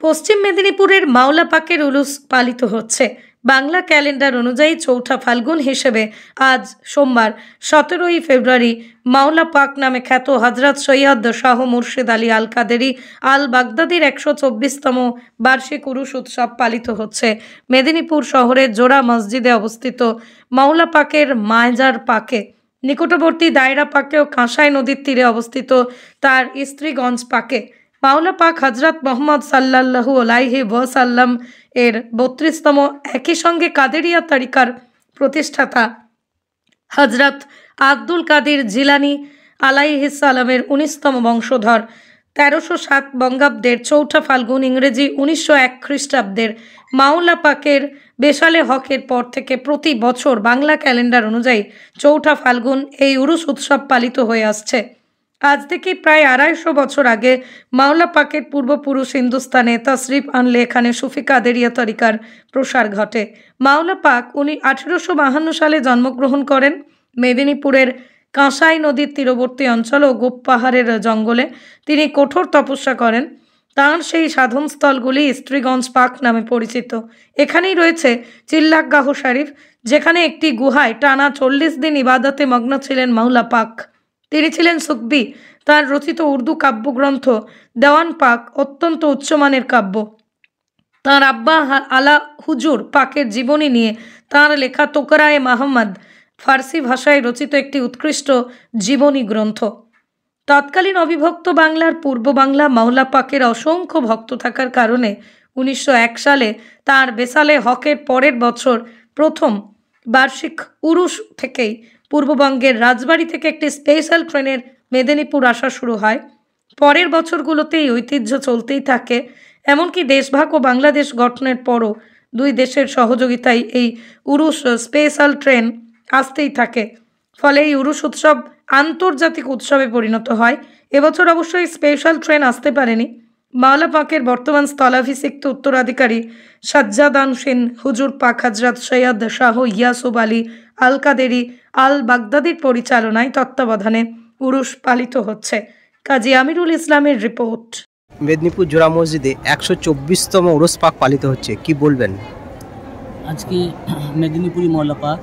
পশ্চিম মেদিনীপুরের মাওলা পাকের উরুস পালিত হচ্ছে। বাংলা ক্যালেন্ডার অনুযায়ী ৪ঠা ফাল্গুন হিসেবে আজ সোমবার ১৭ই ফেব্রুয়ারি মাওলা পাক নামে খ্যাত হযরত সৈয়দ শাহ মুর্শিদ আলী আল কাদেরী আল বাগদাদীর ১২৪তম বার্ষিক উরুস উৎসব পালিত হচ্ছে। মেদিনীপুর শহরের জোড়া মসজিদে অবস্থিত মাওলা পাকের মাজার পাকে, নিকটবর্তী দায়রা পাকে ও কাঁসাই নদীর তীরে অবস্থিত তার স্ত্রীগঞ্জ পাকে মাওলা পাক হযরত মুহাম্মদ সাল্লাল্লাহু আলাইহি ওয়াসাল্লাম এর ৩২তম, একই সঙ্গে কাদেরিয়া তরিকার প্রতিষ্ঠাতা হযরত আব্দুল কাদির জিলানী আলাইহিস সালামের ১৯তম বংশধর। ১৩০৭ বঙ্গাব্দের ৪ঠা ফাল্গুন, ইংরেজি ১৯০১ খ্রিস্টাব্দের মাওলা পাকের বেসালে হকের পর থেকে প্রতি বছর বাংলা ক্যালেন্ডার অনুযায়ী ৪ঠা ফাল্গুন এই উরুস উৎসব পালিত হয়ে আসছে। আজ থেকে প্রায় ২৫০ বছর আগে মাওলা পাকের পূর্বপুরুষ হিন্দুস্তানে তশরিফ আনলে এখানে সুফি কাদেরিয়া তরিকার প্রসার ঘটে। মাওলা পাক ১৮৫২ সালে জন্মগ্রহণ করেন মেদিনীপুরের কাঁসাই নদীর তীরবর্তী অঞ্চল ও গোপ পাহাড়ের জঙ্গলে। তিনি কঠোর তপস্যা করেন। তাঁর সেই সাধনস্থলগুলি স্ত্রীগঞ্জ পাক নামে পরিচিত। এখানেই রয়েছে চিল্লাগাহ শরীফ, যেখানে একটি গুহায় টানা ৪০ দিন ইবাদতে মগ্ন ছিলেন মাওলা পাক। তিনি ছিলেন সুকবি। তার রচিত উর্দু কাব্যগ্রন্থ দেওয়ান পাক অত্যন্ত উচ্চমানের কাব্য। তাঁর আব্বা আলা হুজুর পাকের জীবনী নিয়ে তাঁর লেখা তোকরায়ে মাহমদ ফার্সি ভাষায় রচিত একটি উৎকৃষ্ট জীবনী গ্রন্থ। তৎকালীন অবিভক্ত বাংলার পূর্ব বাংলা মাওলা পাকের অসংখ্য ভক্ত থাকার কারণে ১৯০১ সালে তাঁর বেসালে হকের পরের বছর প্রথম বার্ষিক উরুস থেকেই পূর্ববঙ্গের রাজবাড়ি থেকে একটি স্পেশাল ট্রেনের মেদিনীপুর আসা শুরু হয়। পরের বছরগুলোতে এই ঐতিহ্য চলতেই থাকে। এমনকি দেশভাগ ও বাংলাদেশ গঠনের পরও দুই দেশের সহযোগিতায় এই উরুস স্পেশাল ট্রেন আসতেই থাকে। ফলে এই উরুস উৎসব আন্তর্জাতিক উৎসবে পরিণত হয়। এবছর অবশ্যই স্পেশাল ট্রেন আসতে পারেনি। মাওলা পাকের বর্তমান স্থলাভিষিক্ত উত্তরাধিকারী সাজ্জাদানশীন হুজুর পাক হযরত সৈয়দ শাহ ইয়াসুব আলী আল কাদেরী আল বাগদাদীর পরিচালনায় তত্ত্বাবধানে উরুস পালিত হচ্ছে। কাজী আমিরুল ইসলামের রিপোর্ট। মেদিনীপুর জোড়া মসজিদে ১২৪তম উরুস পাক পালিত হচ্ছে, কি বলবেন? আজকে মেদিনীপুরি মাওলা পাক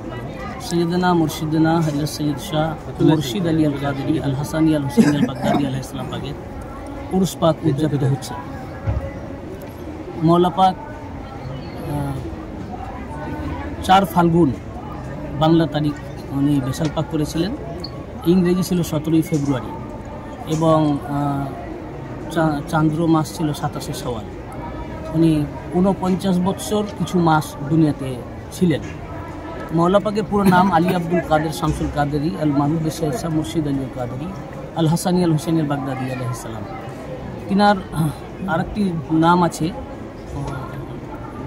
সৈয়দনা মুর্শিদনা হযরত সৈয়দ শাহ মুর্শিদ আলী আল কাদেরী আল Hasani al Husaini al Baghdadi আলাইহিস সালাম পাকের উরুস পাক উদযাপিত হচ্ছে। মাওলা পাক ৪ ফাল্গুন বাংলা তারিখ উনি বেসাল পাক করেছিলেন। ইংরেজি ছিল ১৭ই ফেব্রুয়ারি এবং চান্দ্র মাস ছিল ২৭শে শাওয়াল। উনি ৪৯ বৎসর কিছু মাস দুনিয়াতে ছিলেন। মাওলা পাকের পুরো নাম আলী আব্দুল কাদের শামসুল কাদেরী আল মাহবুব সৈয়দ শাহ মুর্শিদ আলী আল কাদেরী আল Hasani al Husaini al Baghdadi আলাইহিস সালাম। তিনার আরেকটি নাম আছে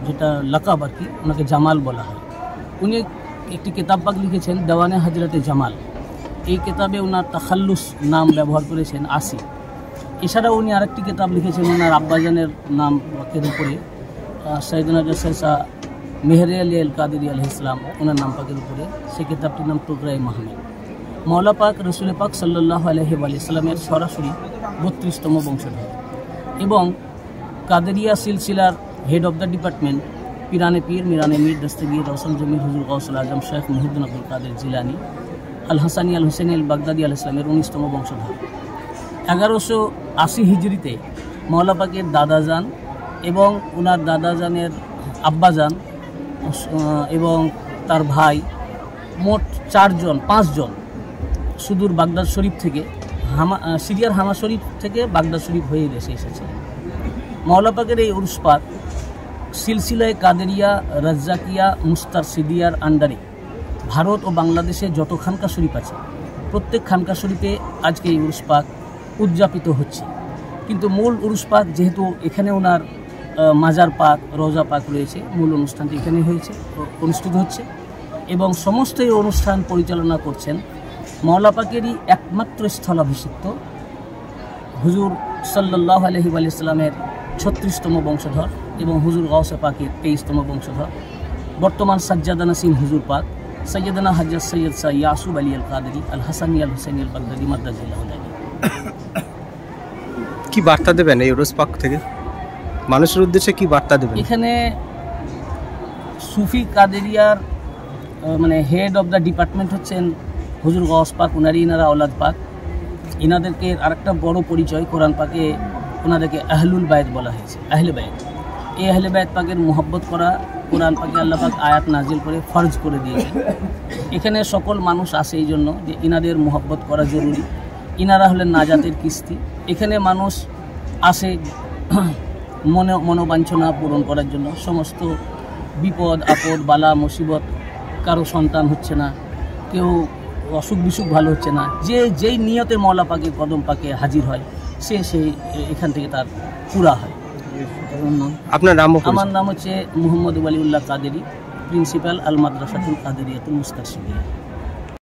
যেটা লাকাব আর কি, ওনাকে জামাল বলা হয়। উনি একটি কিতাব পাক লিখেছেন দেওয়ানে হজরতে জামাল। এই কিতাবে ওনার তাখাল্লুস নাম ব্যবহার করেছেন ৮০। এছাড়াও উনি আরেকটি কিতাব লিখেছেন ওনার আব্বাজানের নাম পাকের উপরে, সৈয়দনা শাহ মেহরে আলী আল কাদেরী আলাইহিস সালাম ওনার নাম পাকের উপরে। সেই কিতাবটির নাম তোকরায়ে মাহমদ। মাওলা পাক রসুল পাক সাল্লাল্লাহু আলাইহি ওয়াসাল্লামের সরাসরি ৩২তম বংশধর এবং কাদেরিয়া সিলসিলার হেড অফ দ্য ডিপার্টমেন্ট পিরানে পীর মিরানে মীর দস্তগীর রওশন জমির হুজুর গাউসুল আজম Sheikh Muhiuddin Abdul Qadir Jilani al Hasani al Husaini al Baghdadi আলাইহিস সালামের ১৯তম বংশধর। ১১৮০ হিজরিতে মাওলা পাকের দাদাজান এবং ওনার দাদাজানের আব্বাজান এবং তার ভাই মোট ৫জন সুদূর বাগদাদ শরীফ থেকে সিরিয়ার হামা শরীফ থেকে বাগদাদ শরীফ হয়ে দেশে এসেছিলেন। মাওলা পাকের এই উরুস পাক সিলসিলায় কাদেরিয়া রাজ্জাকিয়া মুস্তারশিদিয়ার আন্ডারে ভারত ও বাংলাদেশে যত খানকা শরীফ আছে প্রত্যেক খানকা শরীফে আজকে এই উরুস পাক উদযাপিত হচ্ছে। কিন্তু মূল উরুস পাক যেহেতু এখানে ওনার মাজার পাক রওজা পাক রয়েছে, মূল অনুষ্ঠানটি এখানে অনুষ্ঠিত হচ্ছে এবং সমস্ত এই অনুষ্ঠান পরিচালনা করছেন মাওলা পাকেরই একমাত্র স্থলাভিষিক্ত হুজুর সাল্লাল্লাহু আলাইহি ওয়াসাল্লামের ৩৬তম বংশধর এবং হুজুর গাউসে পাকের ২৩তম বংশধর বর্তমান সাজ্জাদানশীন হুজুর পাক সৈয়দনা হযরত সৈয়দ শাহ ইয়াসুব আলী আল কাদেরী আল Hasani al Husaini al Baghdadi মাদ্দাজ। কি বার্তা দেবেন এই উরুস পাক থেকে? মানুষের উদ্দেশ্যে কি বার্তা দেবেন? এখানে সুফি কাদেরিয়ার মানে হেড অফ দ্য ডিপার্টমেন্ট হচ্ছেন হুজুর গওস পাক, ইনারা আওলাদ পাক। ইনাদেরকে আরেকটা বড় পরিচয়, কোরআন পাকে ওনাদেরকে আহলুল বায়ত বলা হয়েছে, আহলে বায়ত। এই আহলে বায়ত পাকের মোহব্বত করা কোরআন পাকে আল্লাহ পাক আয়াত নাজিল করে ফরজ করে দিয়েছেন। এখানে সকল মানুষ আসে এই জন্য যে ইনাদের মোহব্বত করা জরুরি। ইনারা হলেন নাজাতের কিস্তি। এখানে মানুষ আসে মনোবাঞ্ছনা পূরণ করার জন্য। সমস্ত বিপদ আপদ বালা মুসিবত, কারো সন্তান হচ্ছে না, কেউ অসুখ বিসুখ ভালো হচ্ছে না, যেই নিয়তে মওলা পাকের কদম পাকে হাজির হয় সেই এখান থেকে তার পুরা হয়। আপনার নাম? আমার নাম হচ্ছে মোহাম্মদ ওয়ালিউল্লাহ কাদেরি, প্রিন্সিপাল আল মাদ্রাসাতুল কাদেরিয়াতুল মুস্তাশরিয়া।